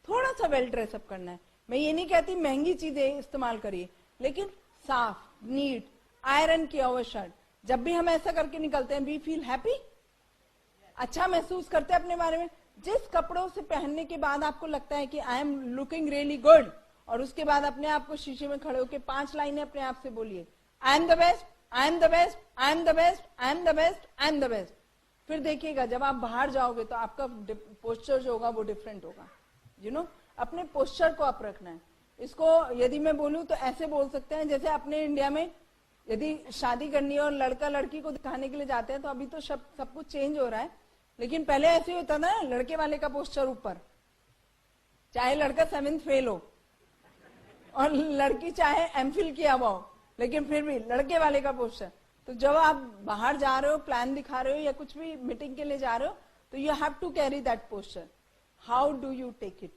थोड़ा सा वेल ड्रेसअप करना है। मैं ये नहीं कहती महंगी चीजें इस्तेमाल करिए, लेकिन साफ, नीट, आयरन किया हुआ शर्ट। जब भी हम ऐसा करके निकलते हैं, वी फील हैप्पी, अच्छा महसूस करते हैं अपने बारे में। जिस कपड़ों से पहनने के बाद आपको लगता है कि I am looking really good, और उसके बाद अपने आप को शीशे में खड़े होकर 5 लाइनें अपने आप से बोलिए, आई am the best, I am the best, I am the best, I am the best, I am the best. फिर देखिएगा जब आप बाहर जाओगे तो आपका पोस्चर जो होगा वो डिफरेंट होगा। अपने पोस्चर को आप रखना है। इसको यदि मैं बोलूं तो ऐसे बोल सकते हैं, जैसे अपने इंडिया में यदि शादी करनी है और लड़का लड़की को दिखाने के लिए जाते हैं, तो अभी तो सब कुछ चेंज हो रहा है, लेकिन पहले ऐसे होता था ना, लड़के वाले का पोस्चर ऊपर, चाहे लड़का 7th फेल हो और लड़की चाहे एमफिल किया हुआ हो, लेकिन फिर भी लड़के वाले का पोस्चर। तो जब आप बाहर जा रहे हो, प्लान दिखा रहे हो, या कुछ भी मीटिंग के लिए जा रहे हो, तो you have to carry that posture. How do you take it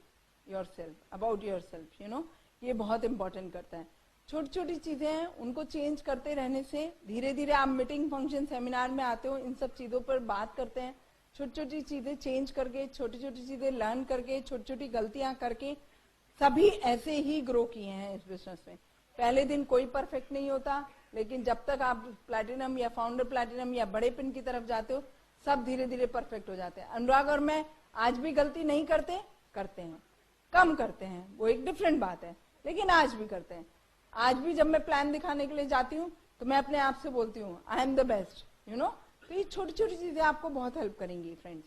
yourself, about yourself, you know, ये बहुत इंपॉर्टेंट करता है. छोटी छोटी चीजें हैं, उनको चेंज करते रहने से धीरे धीरे आप मीटिंग, फंक्शन, सेमिनार में आते हो, इन सब चीजों पर बात करते हैं. छोटी छोटी चीजें चेंज करके, छोटी छोटी चीजें लर्न करके, छोटी छोटी गलतियां करके, सभी ऐसे ही ग्रो किए हैं इस बिजनेस में. पहले दिन कोई परफेक्ट नहीं होता, लेकिन जब तक आप प्लैटिनम या फाउंडर प्लैटिनम या बड़े पिन की तरफ जाते हो, सब धीरे धीरे परफेक्ट हो जाते हैं. अनुराग और मैं आज भी गलती नहीं करते, करते हैं, कम करते हैं, वो एक डिफरेंट बात है, लेकिन आज भी करते हैं. आज भी जब मैं प्लान दिखाने के लिए जाती हूँ तो मैं अपने आप से बोलती हूँ I am the best, you know. तो ये छोटी छोटी चीजें आपको बहुत हेल्प करेंगी friends.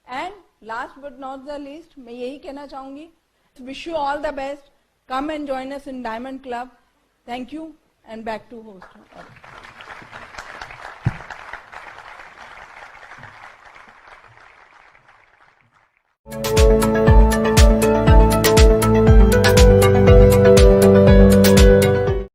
And last but not the least, मैं यही कहना चाहूंगी, wish you all the best. Come and join us in Diamond Club. Thank you and back to host.